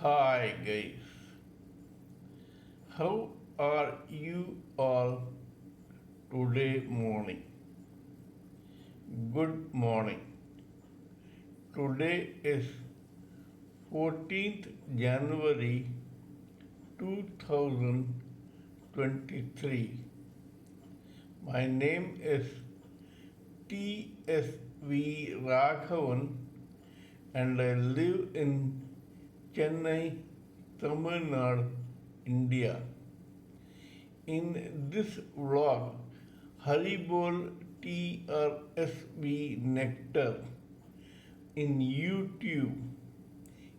Hi guys, how are you all today morning? Good morning. Today is 14th January 2023. My name is TSV Raghavan and I live in Chennai, Tamil Nadu, India. In this vlog, haribol trsv nectar in YouTube.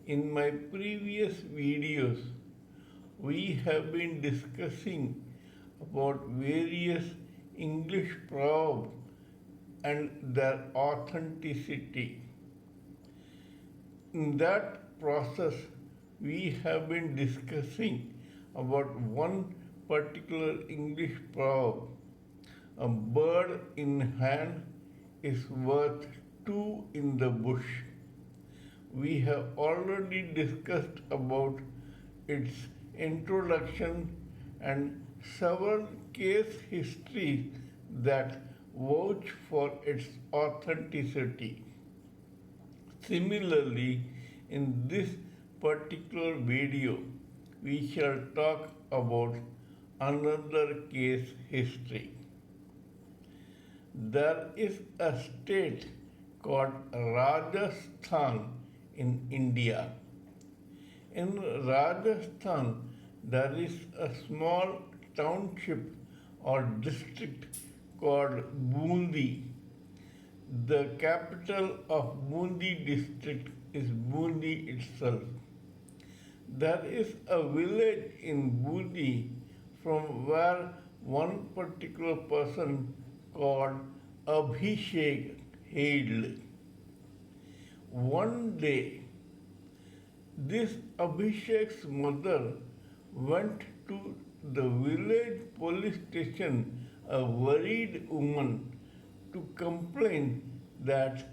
In my previous videos, we have been discussing about various English proverbs and their authenticity. In that process, we have been discussing about one particular English proverb. A bird in hand is worth two in the bush. We have already discussed about its introduction and several case histories that vouch for its authenticity. Similarly, in this particular video, we shall talk about another case history. There is a state called Rajasthan in India. In Rajasthan, there is a small township or district called Bundi. The capital of Bundi district is Bundi itself. There is a village in Bundi from where one particular person called Abhishek hailed. One day, this Abhishek's mother went to the village police station, a worried woman, to complain that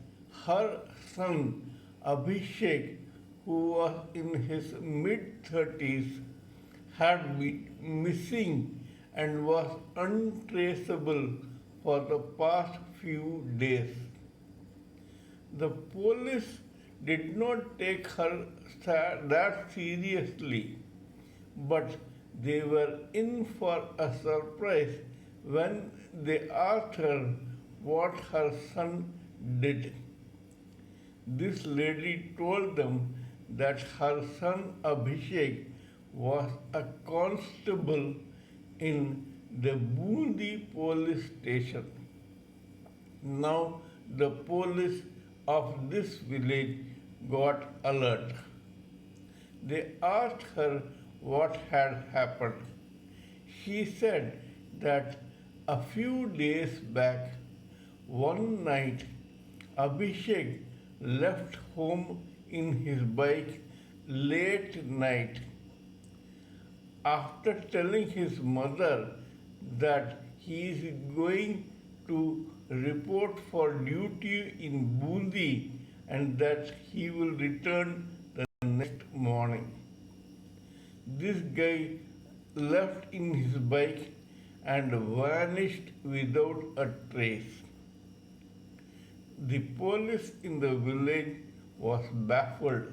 her son Abhishek, who was in his mid-30s, had been missing and was untraceable for the past few days. The police did not take her that seriously, but they were in for a surprise when they asked her what her son did. This lady told them that her son Abhishek was a constable in the Bundi police station. Now the police of this village got alert. They asked her what had happened. She said that a few days back, one night, Abhishek left home in his bike late night. After telling his mother that he is going to report for duty in Bundi and that he will return the next morning. This guy left in his bike and vanished without a trace. The police in the village was baffled.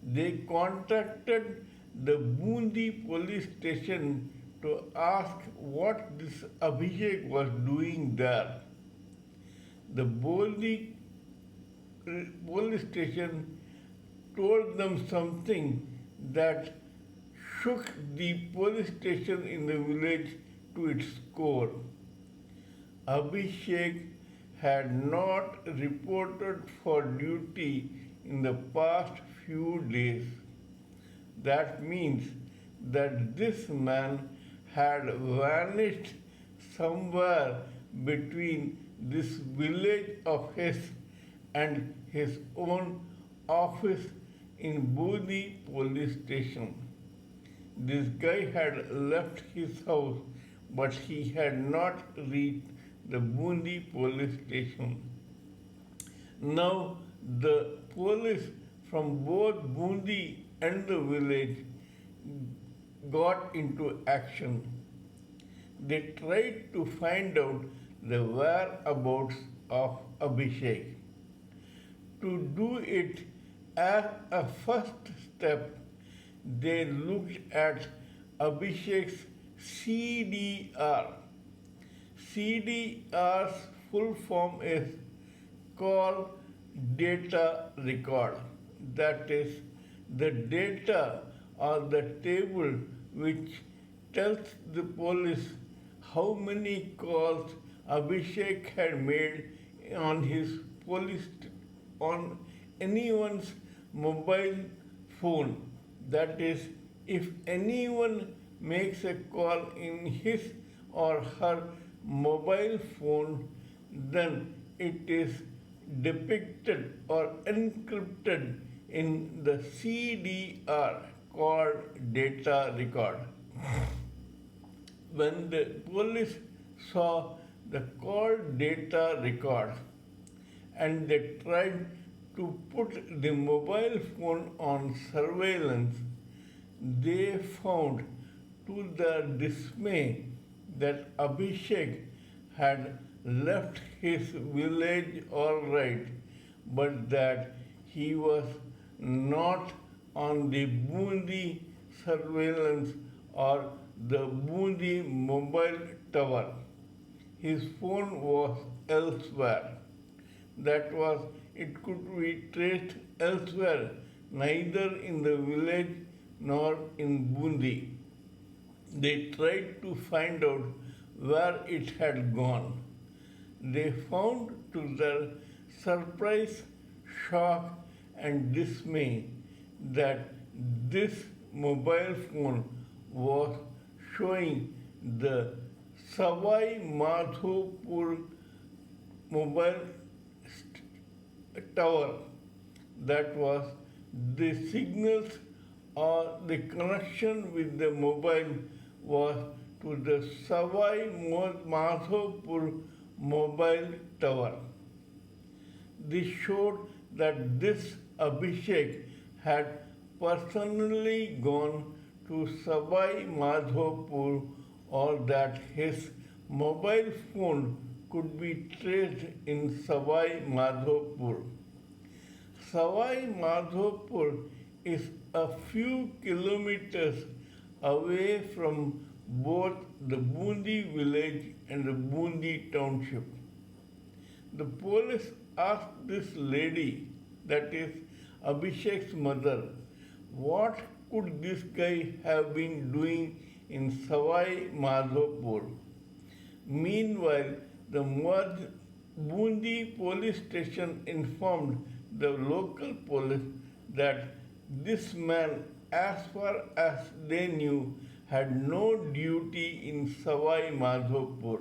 They contacted the Bundi police station to ask what this Abhishek was doing there. The Bundi police station told them something that shook the police station in the village to its core. Abhishek had not reported for duty in the past few days. That means that this man had vanished somewhere between this village of his and his own office in Bundi police station. This guy had left his house, but he had not reached the Bundi police station. Now the police from both Bundi and the village got into action. They tried to find out the whereabouts of Abhishek. To do it as a first step, they looked at Abhishek's CDR. CDR's full form is call data record. That is the data or the table which tells the police how many calls Abhishek had made on his police on anyone's mobile phone. That is, if anyone makes a call in his or her mobile phone, then it is depicted or encrypted in the CDR called data record. When the police saw the call data record and they tried to put the mobile phone on surveillance, they found to their dismay that Abhishek had left his village all right, but that he was not on the Bundi surveillance or the Bundi mobile tower. His phone was elsewhere. That was, it could be traced elsewhere, neither in the village nor in Bundi. They tried to find out where it had gone. They found to their surprise, shock, and dismay that this mobile phone was showing the Savai Madhopur mobile tower. That was the signals or the connection with the mobile was to the Savai Madhopur mobile tower. This showed that this Abhishek had personally gone to Savai Madhopur or that his mobile phone could be traced in Savai Madhopur. Savai Madhopur is a few kilometers away from both the Bundi village and the Bundi township. The police asked this lady, that is Abhishek's mother, what could this guy have been doing in Savai Madhopur? Meanwhile, the Bundi police station informed the local police that this man, as far as they knew, had no duty in Savai Madhopur.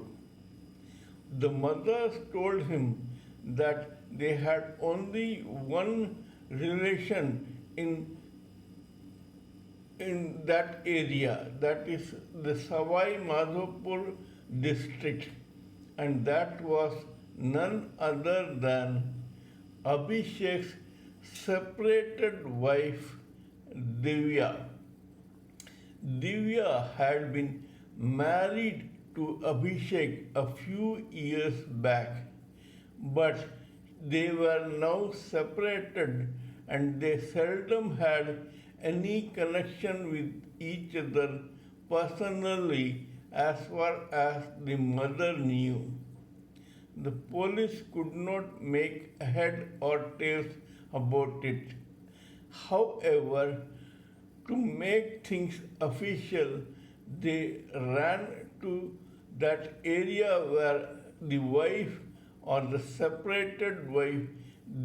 The mothers told him that they had only one relation in that area, that is the Savai Madhopur district, and that was none other than Abhishek's separated wife Divya. Divya had been married to Abhishek a few years back, but they were now separated and they seldom had any connection with each other personally as far as the mother knew. The police could not make head or tails about it. However, to make things official, they ran to that area where the wife or the separated wife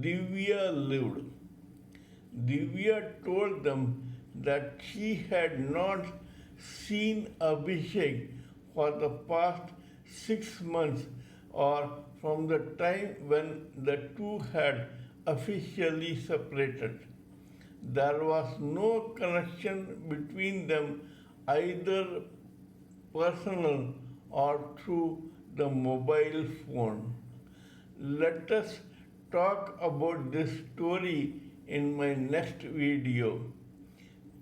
Divya lived. Divya told them that she had not seen Abhishek for the past 6 months or from the time when the two had officially separated. There was no connection between them, either personal or through the mobile phone. Let us talk about this story in my next video.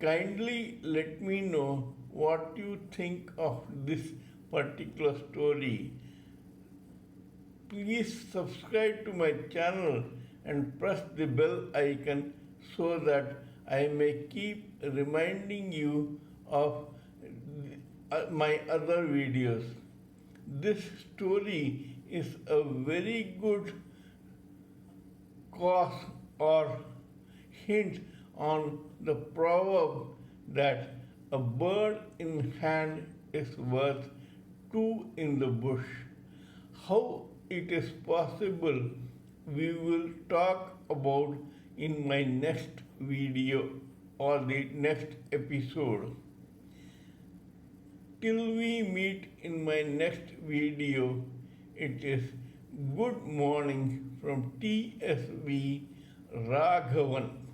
Kindly let me know what you think of this particular story. Please subscribe to my channel and press the bell icon so that I may keep reminding you of my other videos. This story is a very good cause or hint on the proverb that a bird in hand is worth two in the bush. How it is possible, we will talk about in my next video or the next episode. Till we meet in my next video, it is good morning from TSV Raghavan.